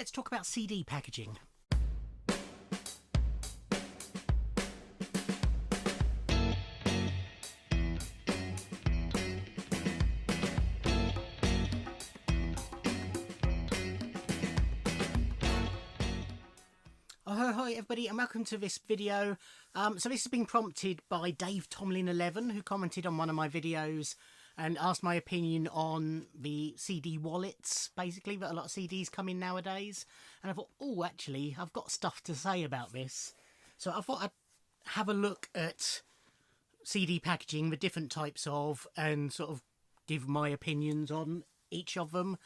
let's talk about CD packaging. Oh, hi everybody and welcome to this video. So this has been prompted by Dave Tomlin11, who commented on one of my videos and asked my opinion on the CD wallets, basically, that a lot of CDs come in nowadays. And I thought, oh, actually, I've got stuff to say about this. So I thought I'd have a look at CD packaging, the different types of, and sort of give my opinions on each of them.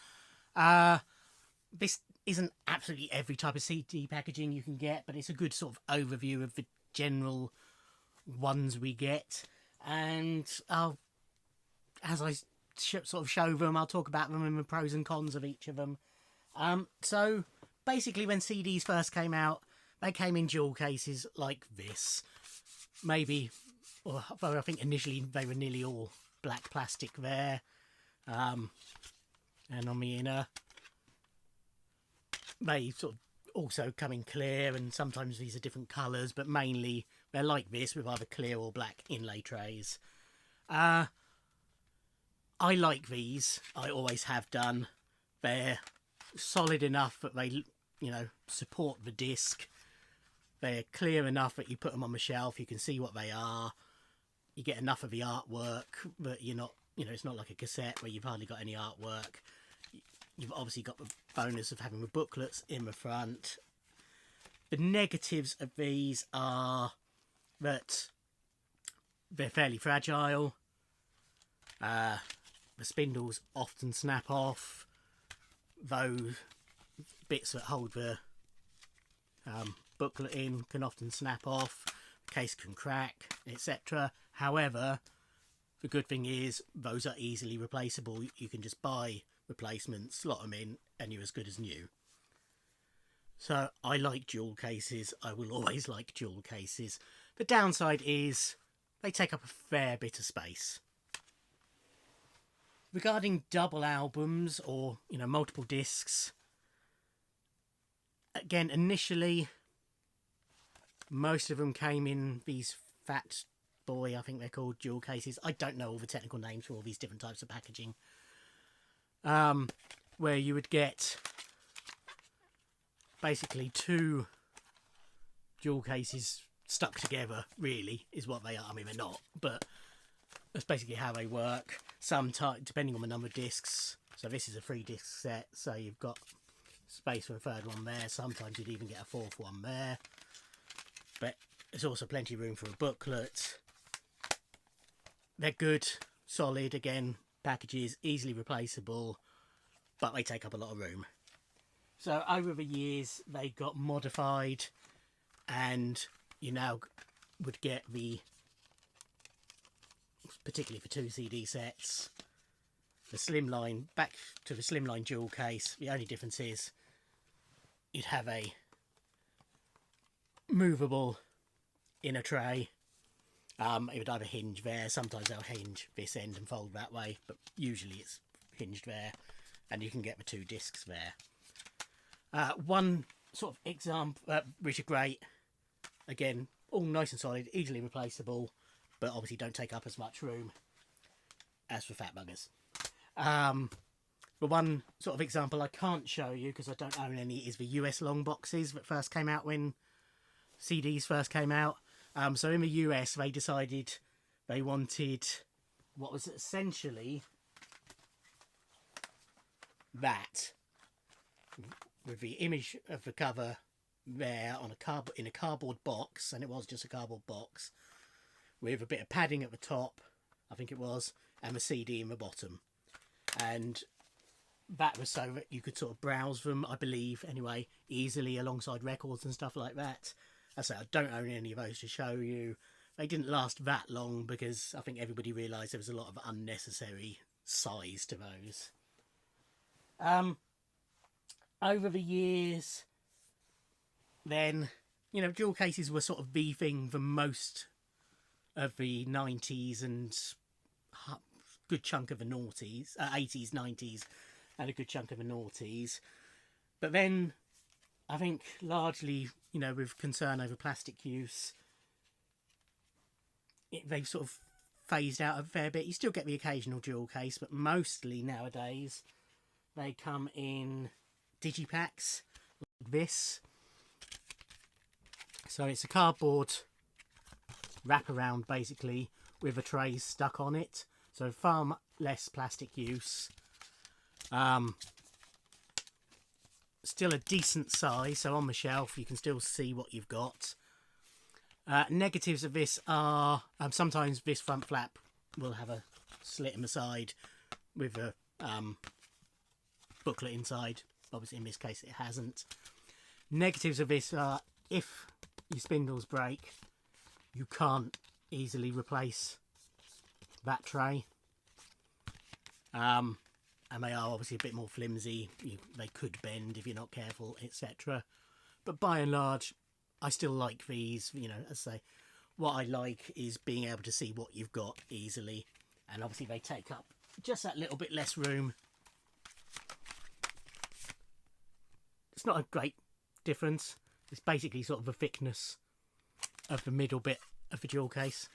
This isn't absolutely every type of CD packaging you can get, but it's a good sort of overview of the general ones we get. And as I sort of show them, I'll talk about them and the pros and cons of each of them. So basically, when CDs first came out, they came in jewel cases like this. Maybe, although I think initially they were nearly all black plastic there. And on the inner, they sort of also come in clear, and sometimes these are different colours, but mainly they're like this with either clear or black inlay trays. I like these. I always have done. They're solid enough that they, support the disc. They're clear enough that you put them on the shelf, you can see what they are. You get enough of the artwork that you're not, it's not like a cassette where you've hardly got any artwork. You've obviously got the bonus of having the booklets in the front. The negatives of these are that they're fairly fragile. The spindles often snap off. Those bits that hold the booklet in can often snap off. The case can crack, etc. However, the good thing is those are easily replaceable. You can just buy replacements, slot them in, and you're as good as new. So I like jewel cases. I will always like jewel cases. The downside is they take up a fair bit of space. Regarding double albums or, multiple discs, again, initially, most of them came in these Fat Boy, I think they're called, jewel cases. I don't know all the technical names for all these different types of packaging. Where you would get basically two jewel cases stuck together, really, is what they are. I mean, they're not, but that's basically how they work. Depending on the number of discs. So this is a 3-disc set, so you've got space for a third one there. Sometimes you'd even get a fourth one there. But there's also plenty of room for a booklet. They're good, solid, again, packages, easily replaceable, but they take up a lot of room. So over the years, they got modified, and you now would get particularly for 2 CD sets, the slimline, back to the slimline jewel case. The only difference is you'd have a movable inner tray. It would either hinge there, sometimes they'll hinge this end and fold that way, but usually it's hinged there, and you can get the 2 discs there. One sort of example, Richard Great, again, all nice and solid, easily replaceable, but obviously don't take up as much room as for Fat Buggers. The one sort of example I can't show you because I don't own any is the US long boxes that first came out when CDs first came out. So in the US, they decided they wanted what was essentially that, with the image of the cover there on in a cardboard box, and it was just a cardboard box, with a bit of padding at the top, I think it was, and the CD in the bottom. And that was so that you could sort of browse them, I believe, anyway, easily alongside records and stuff like that. As I say, I don't own any of those to show you. They didn't last that long because I think everybody realised there was a lot of unnecessary size to those. Over the years, then, jewel cases were sort of the thing for most of the 90s and a good chunk of the 80s, 90s, and a good chunk of the noughties. But then I think largely, you know, with concern over plastic use, they've sort of phased out a fair bit. You still get the occasional jewel case, but mostly nowadays they come in digipacks like this. So it's a cardboard wraparound basically with a tray stuck on it. So far less plastic use. Still a decent size, so on the shelf you can still see what you've got. Negatives of this are sometimes this front flap will have a slit in the side with a booklet inside. Obviously in this case it hasn't. Negatives of this are if your spindles break, you can't easily replace that tray. And they are obviously a bit more flimsy. They could bend if you're not careful, etc. But by and large, I still like these. You know, as I say, what I like is being able to see what you've got easily. And obviously they take up just that little bit less room. It's not a great difference. It's basically sort of the thickness of the middle bit of the jewel case.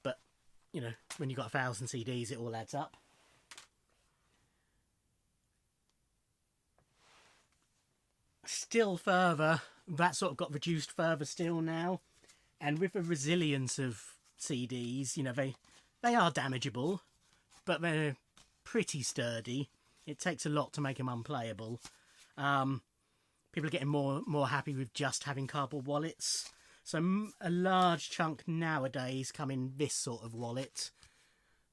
But, you know, when you've got 1,000 CDs, it all adds up. Still further, that sort of got reduced further still now. And with the resilience of CDs, you know, they are damageable, but they're pretty sturdy. It takes a lot to make them unplayable. People are getting more happy with just having cardboard wallets. So a large chunk nowadays come in this sort of wallet.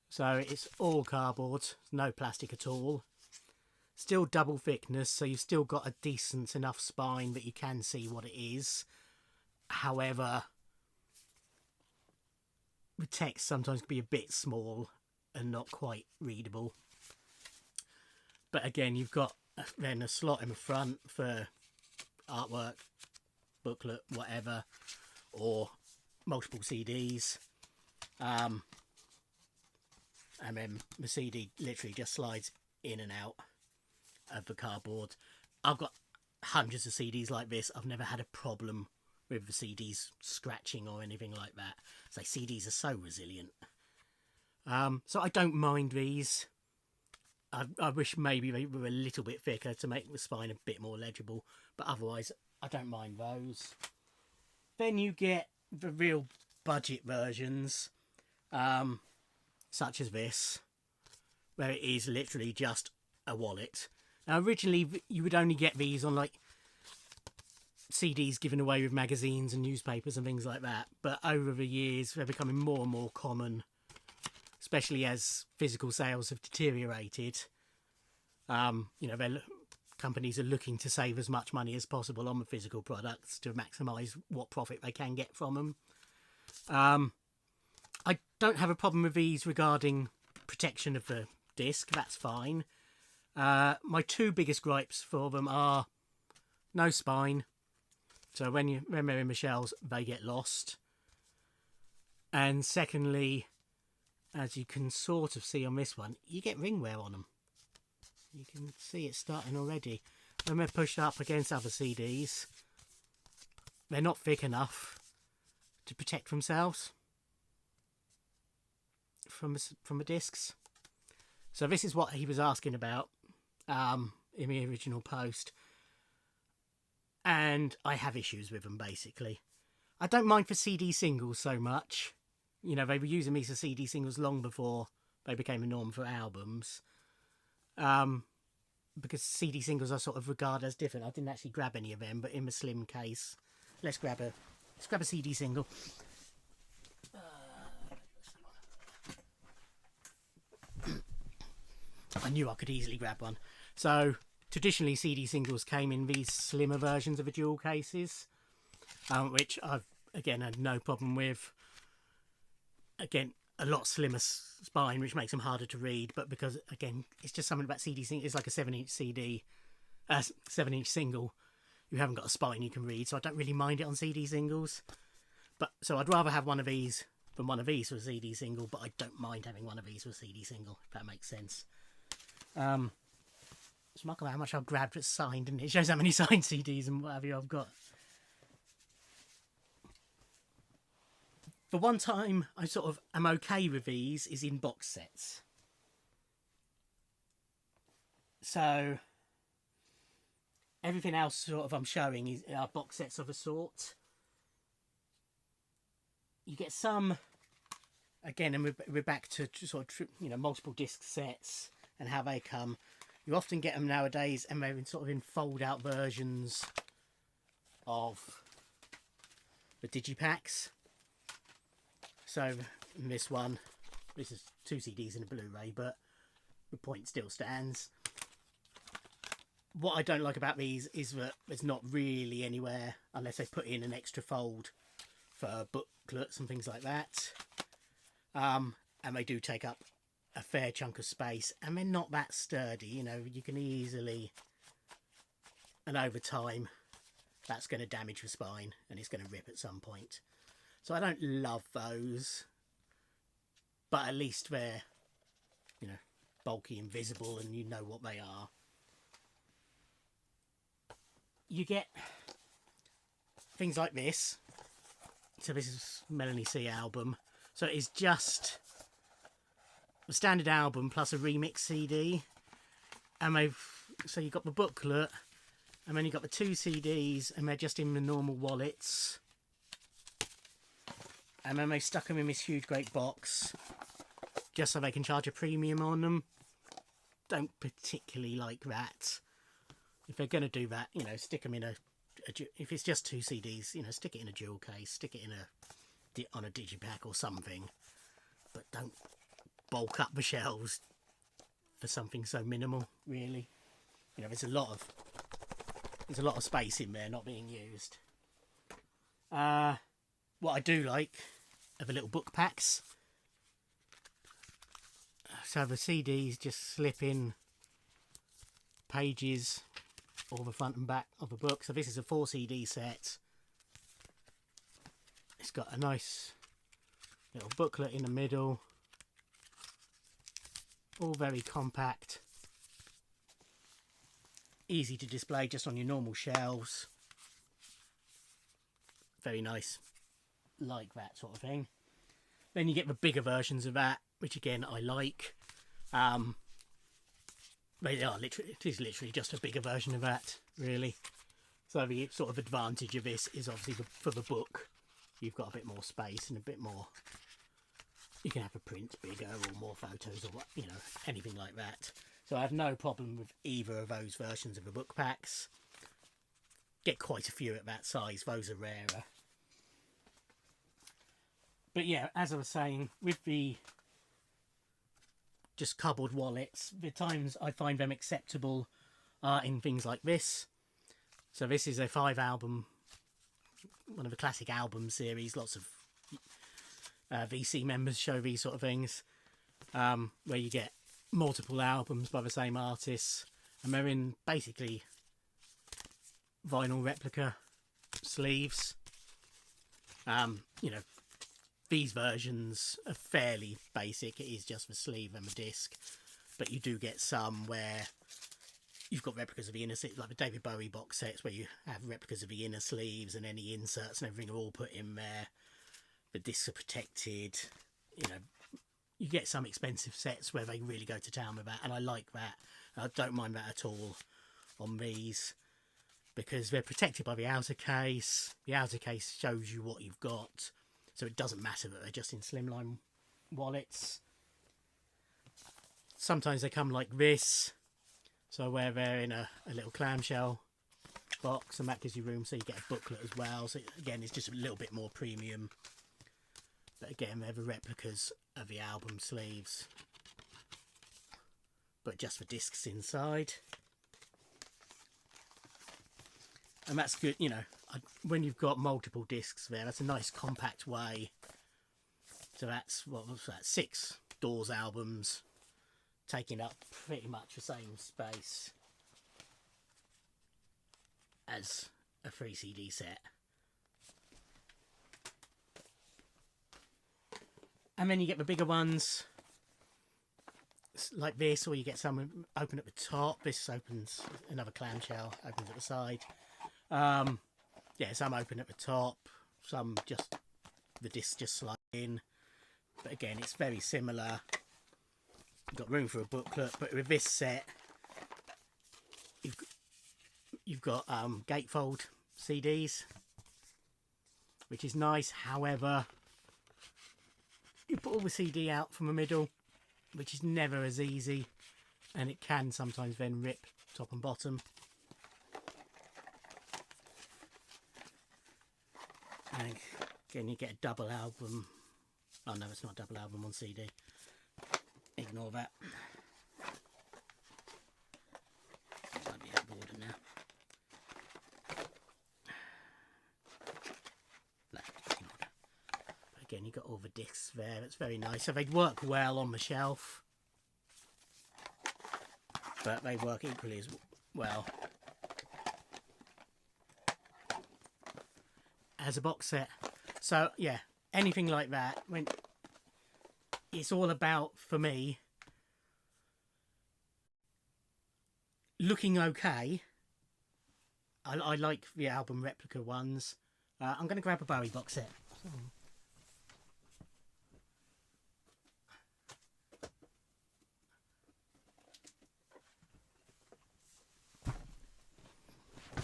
So it's all cardboard, no plastic at all. Still double thickness, so you've still got a decent enough spine that you can see what it is. However, the text sometimes can be a bit small and not quite readable. But again, you've got then a slot in the front for artwork, booklet, whatever, or multiple CDs. And then the CD literally just slides in and out of the cardboard. I've got hundreds of CDs like this. I've never had a problem with the CDs scratching or anything like that. So CDs are so resilient. So I don't mind these. I wish maybe they were a little bit thicker to make the spine a bit more legible, but otherwise I don't mind those. Then you get the real budget versions, such as this, where it is literally just a wallet. Now originally you would only get these on like CDs given away with magazines and newspapers and things like that, but over the years they're becoming more and more common, especially as physical sales have deteriorated. You know, companies are looking to save as much money as possible on the physical products to maximise what profit they can get from them. I don't have a problem with these regarding protection of the disc, that's fine. My two biggest gripes for them are no spine, so when they're in the shells they get lost, and secondly, as you can sort of see on this one, you get ring wear on them. You can see it starting already. When they're pushed up against other CDs, they're not thick enough to protect themselves from the discs. So this is what he was asking about in the original post, and I have issues with them basically. I don't mind for CD singles so much. You know, they were using these as CD singles long before they became a norm for albums. Because CD singles are sort of regarded as different. I didn't actually grab any of them, but in the slim case, let's grab a CD single. I knew I could easily grab one. So traditionally CD singles came in these slimmer versions of the jewel cases, which I've again had no problem with. Again, a lot slimmer spine, which makes them harder to read, but because again it's just something about CD single, it's like a 7-inch CD, 7-inch single, you haven't got a spine you can read, so I don't really mind it on CD singles. But so I'd rather have one of these than one of these for a CD single, but I don't mind having one of these for a CD single, if that makes sense. It's remarkable how much I've grabbed that's signed, and it shows how many signed CDs and what have you I've got. The one time I sort of am okay with these is in box sets. So everything else sort of I'm showing is box sets of a sort. You get some, again, and we're back to sort of, you know, multiple disc sets and how they come. You often get them nowadays, and they're in sort of in fold-out versions of the digipacks. So in this one, this is 2 CDs and a Blu-ray, but the point still stands. What I don't like about these is that there's not really anywhere, unless they put in an extra fold for booklets and things like that. And they do take up a fair chunk of space, and they're not that sturdy. You know, you can easily, and over time, that's going to damage the spine and it's going to rip at some point. So I don't love those, but at least they're, you know, bulky and visible, and you know what they are. You get things like this. So this is Melanie C album. So it's just a standard album plus a remix CD. And so you've got the booklet, and then you've got the 2 CDs, and they're just in the normal wallets. And then they stuck them in this huge great box, just so they can charge a premium on them. Don't particularly like that. If they're going to do that, you know, stick them in if it's just 2 CDs, you know, stick it in a jewel case, stick it in on a digipack or something. But don't bulk up the shelves for something so minimal, really. You know, there's a lot of space in there not being used. What I do like are the little book packs. So the CDs just slip in pages all the front and back of the book. So this is a 4 CD set. It's got a nice little booklet in the middle. All very compact. Easy to display just on your normal shelves. Very nice. Like that sort of thing. Then you get the bigger versions of that, which again I like. They are literally, it is literally just a bigger version of that, really. So the sort of advantage of this is obviously for the book, you've got a bit more space and a bit more. You can have a print bigger or more photos, or, you know, anything like that. So I have no problem with either of those versions of the book packs. Get quite a few at that size. Those are rarer. But yeah, as I was saying, with the just cardboard wallets, the times I find them acceptable are in things like this. So this is a 5 album, one of the classic album series. Lots of VC members show these sort of things, where you get multiple albums by the same artists, and they're in basically vinyl replica sleeves. You know, these versions are fairly basic. It is just the sleeve and the disc, but you do get some where you've got replicas of the inner sleeves, like the David Bowie box sets, where you have replicas of the inner sleeves, and any inserts and everything are all put in there. The discs are protected. You know, you get some expensive sets where they really go to town with that, and I like that. I don't mind that at all on these, because they're protected by the outer case. The outer case shows you what you've got, so it doesn't matter that they're just in slimline wallets. Sometimes they come like this, so where they're in a little clamshell box, and that gives you room, so you get a booklet as well. So again, it's just a little bit more premium. But again, they're the replicas of the album sleeves, but just for discs inside. And that's good, you know, when you've got multiple discs there, that's a nice compact way. So that's, what was that, 6 Doors albums, taking up pretty much the same space as a 3 CD set. And then you get the bigger ones. like this, or you get some open at the top. This opens, another clamshell opens at the side. Yeah, some open at the top, some just the disc just slide in. But again, it's very similar. You've got room for a booklet, but with this set, you've got gatefold CDs, which is nice. However, you pull the CD out from the middle, which is never as easy, and it can sometimes then rip top and bottom. And again, you get a double album. Oh no, it's not a double album on CD. Ignore that. Might be out of order now. No, ignore that. But again, you've got all the discs there. It's very nice. So they'd work well on the shelf, but they work equally as well as a box set. So yeah, anything like that, when it's all about, for me, looking okay. I like the album replica ones. I'm going to grab a Bowie box set.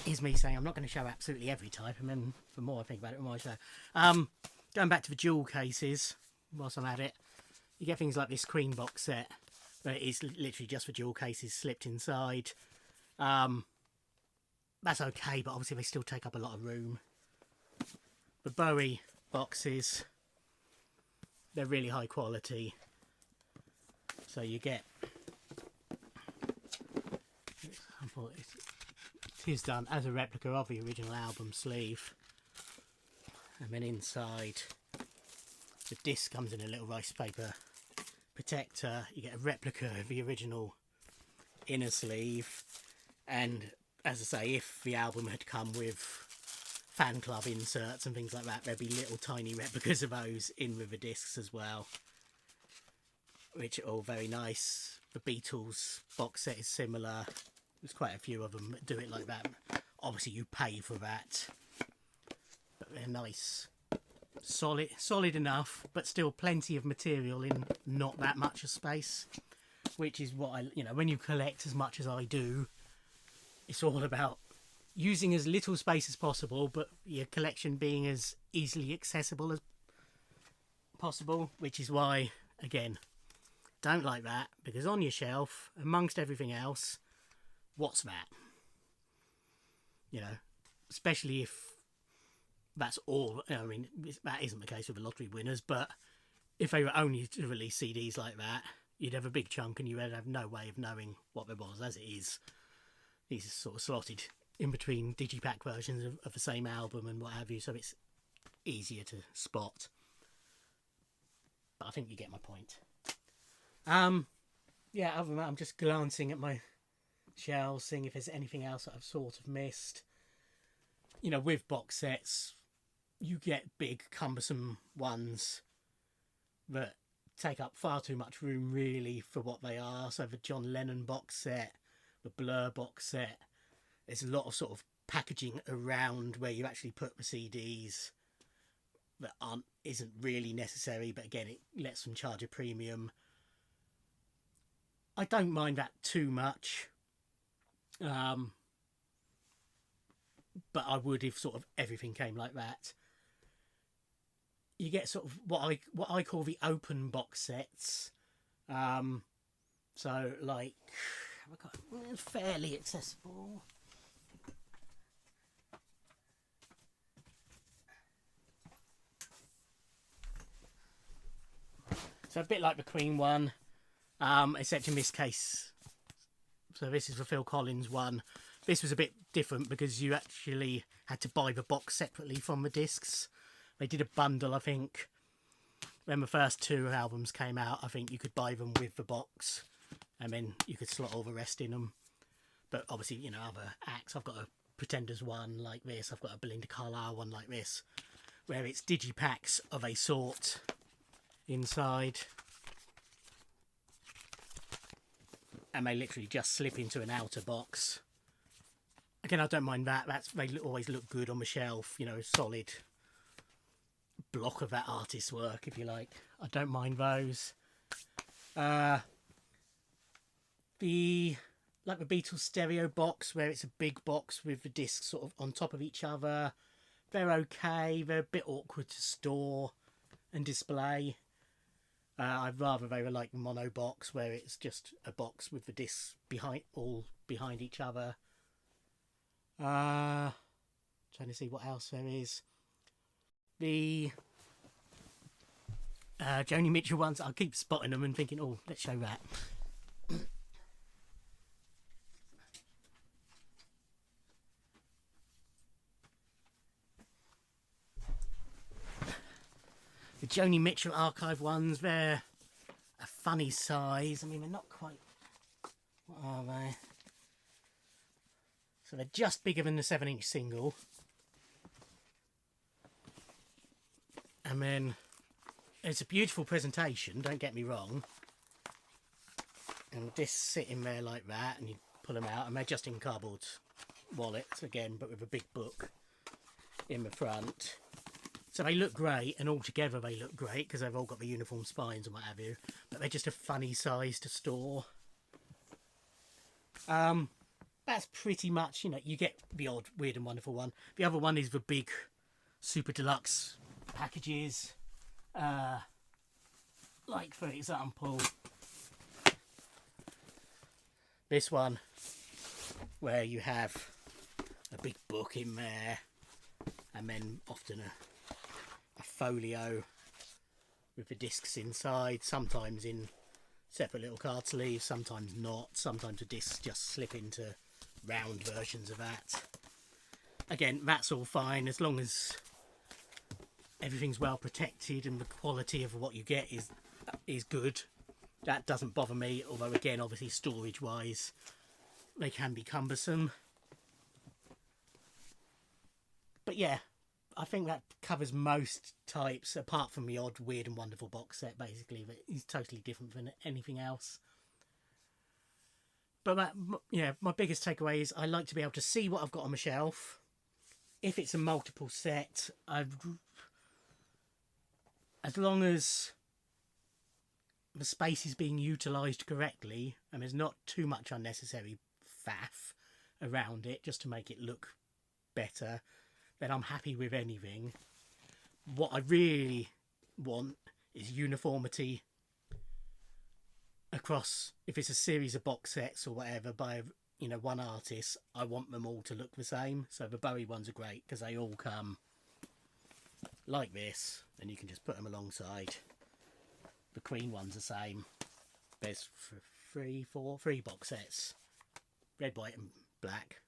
Here's me saying I'm not going to show absolutely every type, and then the more I think about it, the more I show. Going back to the jewel cases, whilst I'm at it, you get things like this Queen box set, where it is literally just for jewel cases slipped inside. That's okay, but obviously they still take up a lot of room. The Bowie boxes, they're really high quality. So you get, it is done as a replica of the original album sleeve. And then inside, the disc comes in a little rice paper protector. You get a replica of the original inner sleeve. And as I say, if the album had come with fan club inserts and things like that, there'd be little tiny replicas of those in with the discs as well, which are all very nice. The Beatles box set is similar. There's quite a few of them that do it like that. Obviously you pay for that, but they're nice. Solid enough, but still plenty of material in not that much of space, which is what when you collect as much as I do, it's all about using as little space as possible, but your collection being as easily accessible as possible, which is why, again, don't like that, because on your shelf, amongst everything else, what's that? Especially if that's all. I mean, that isn't the case with the lottery winners, but if they were only to release CDs like that, you'd have a big chunk and you would have no way of knowing what there was. As it is, these are sort of slotted in between digipack versions of the same album and what have you, so it's easier to spot. But I think you get my point. Yeah, other than that, I'm just glancing at my shelves, seeing if there's anything else that I've sort of missed. With box sets, you get big, cumbersome ones that take up far too much room, really, for what they are. So the John Lennon box set, the Blur box set, there's a lot of sort of packaging around where you actually put the CDs that isn't really necessary, but again, it lets them charge a premium. I don't mind that too much. But I would if sort of everything came like that. You get sort of what I call the open box sets. So like, fairly accessible. So a bit like the Queen one, except in this case. So this is the Phil Collins one. This was a bit different because you actually had to buy the box separately from the discs. They did a bundle, I think. When the first two albums came out, I think you could buy them with the box, and then you could slot all the rest in them. But obviously, other acts. I've got a Pretenders one like this. I've got a Belinda Carlisle one like this, where it's digipacks of a sort inside. and they literally just slip into an outer box. Again, I don't mind that. They always look good on the shelf, you know, a solid block of that artist's work, if you like. I don't mind those. The Beatles stereo box, where it's a big box with the discs sort of on top of each other, they're okay. They're a bit awkward to store and display. I'd rather they were like mono box, where it's just a box with the discs behind each other. Trying to see what else there is. The Joni Mitchell ones, I keep spotting them and thinking, oh, let's show that. The Joni Mitchell archive ones, they're a funny size. I mean, they're not quite... What are they? So they're just bigger than the 7-inch single. And then it's a beautiful presentation, don't get me wrong. And this sitting there like that, and you pull them out, and they're just in cardboard wallets again, but with a big book in the front. So they look great, and altogether they look great because they've all got the uniform spines and what have you. But they're just a funny size to store. That's pretty much, you know, you get the odd Weird and Wonderful one. The other one is the big super deluxe packages. Like, for example, this one, where you have a big book in there, and then often a folio with the discs inside, sometimes in separate little card sleeves, sometimes not. Sometimes the discs just slip into round versions of that. Again, that's all fine as long as everything's well protected and the quality of what you get is good. That doesn't bother me, although again, obviously storage wise they can be cumbersome. But yeah, I think that covers most types, apart from the odd Weird and Wonderful box set, basically, that is totally different from anything else. But my biggest takeaway is I like to be able to see what I've got on my shelf. If it's a multiple set, as long as the space is being utilised correctly and there's not too much unnecessary faff around it just to make it look better, then I'm happy with anything. What I really want is uniformity across, if it's a series of box sets or whatever by, you know, one artist, I want them all to look the same. So the Bowie ones are great because they all come like this, and you can just put them alongside. The Queen one's the same. There's three box sets, red, white and black.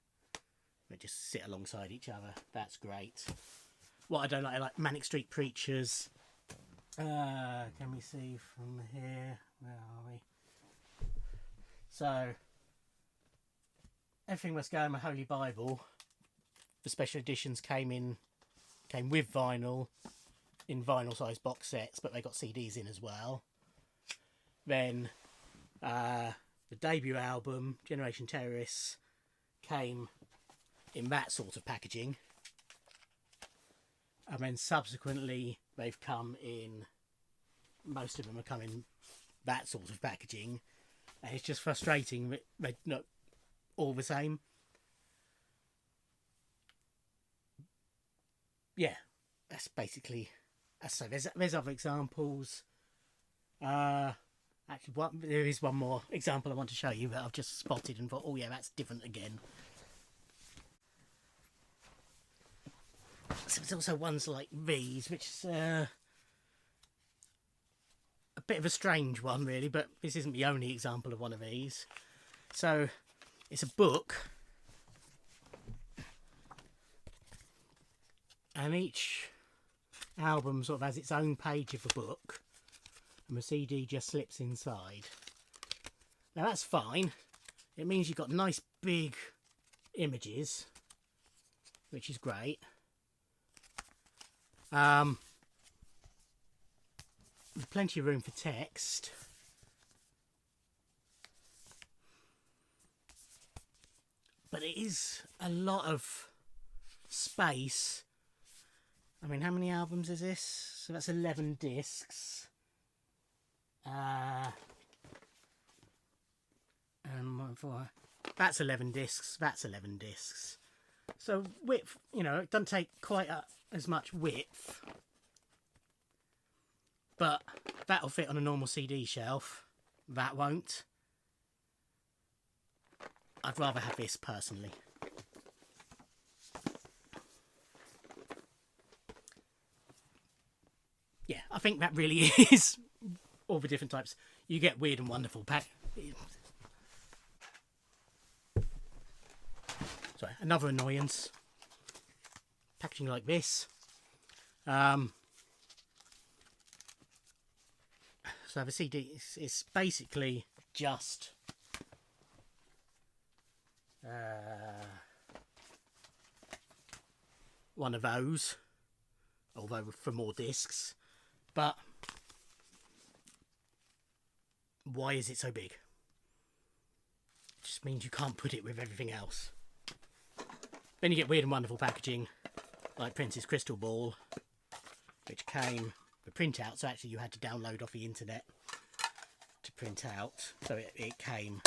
They just sit alongside each other. That's great. What I don't like Manic Street Preachers. Can we see from here? Where are we? So, Everything Must Go in My Holy Bible. The special editions came with vinyl, in vinyl size box sets, but they got CDs in as well. Then the debut album, Generation Terrorists, came in that sort of packaging, and then subsequently they've come in, most of them are coming that sort of packaging, and it's just frustrating that they're not all the same. Yeah, that's basically, so there's other examples. Actually, there is one more example I want to show you that I've just spotted and thought, oh yeah, that's different again. So there's also ones like these, which is a bit of a strange one really, but this isn't the only example of one of these. So it's a book, and each album sort of has its own page of the book, and the CD just slips inside. Now that's fine. It means you've got nice big images, which is great. There's plenty of room for text. but it is a lot of space. I mean, how many albums is this? So that's 11 discs. That's 11 discs. That's 11 discs. So width, you know, it doesn't take quite as much width, but that'll fit on a normal CD shelf. That won't. I'd rather have this personally. Yeah, I think that really is all the different types. You get weird and wonderful Sorry, another annoyance. Packaging like this. So the CD is basically just one of those, although for more discs. But why is it so big? It just means you can't put it with everything else. Then you get weird and wonderful packaging, like Prince's Crystal Ball, which came the printout, so actually you had to download off the internet to print out. So it came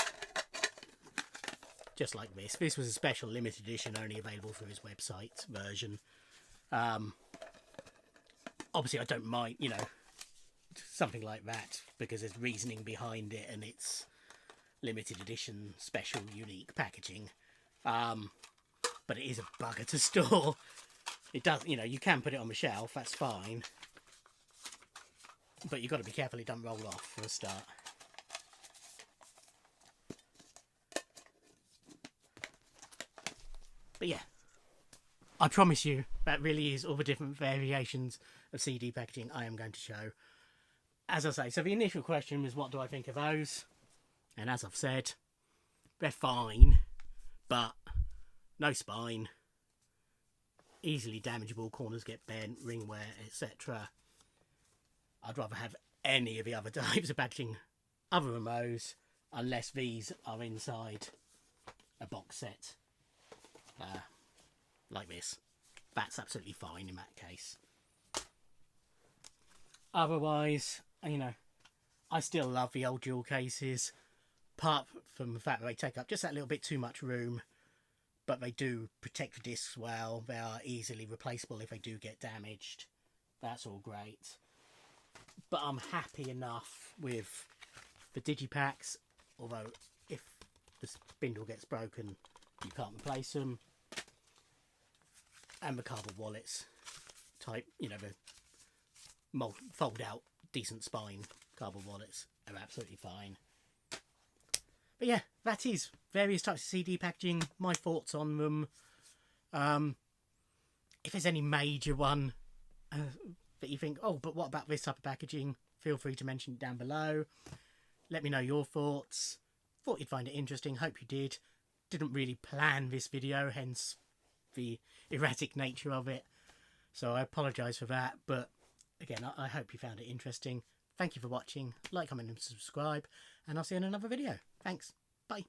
just like this. This was a special limited edition, only available through his website version. Obviously, I don't mind, you know, something like that, because there's reasoning behind it and it's limited edition, special, unique packaging. But it is a bugger to store. It does, you know, you can put it on the shelf, that's fine. But you've got to be careful it doesn't roll off for a start. But yeah, I promise you, that really is all the different variations of CD packaging I am going to show. As I say, so the initial question was, what do I think of those? And as I've said, they're fine, but no spine, easily damageable, corners get bent, ring wear, etc. I'd rather have any of the other types of packaging other than those, unless these are inside a box set like this. That's absolutely fine in that case. Otherwise, you know, I still love the old jewel cases, apart from the fact that they take up just that little bit too much room, but they do protect the discs well. They are easily replaceable if they do get damaged. That's all great. But I'm happy enough with the digipacks, although if the spindle gets broken, you can't replace them. And the cardboard wallets type, you know, the fold out decent spine cardboard wallets are absolutely fine. But yeah, that is various types of CD packaging, my thoughts on them. If there's any major one that you think, oh, but what about this type of packaging, feel free to mention it down below. Let me know your thoughts. Thought you'd find it interesting, hope you did. Didn't really plan this video, hence the erratic nature of it, so I apologise for that, but again, I hope you found it interesting. Thank you for watching, like, comment and subscribe, and I'll see you in another video. Thanks, bye.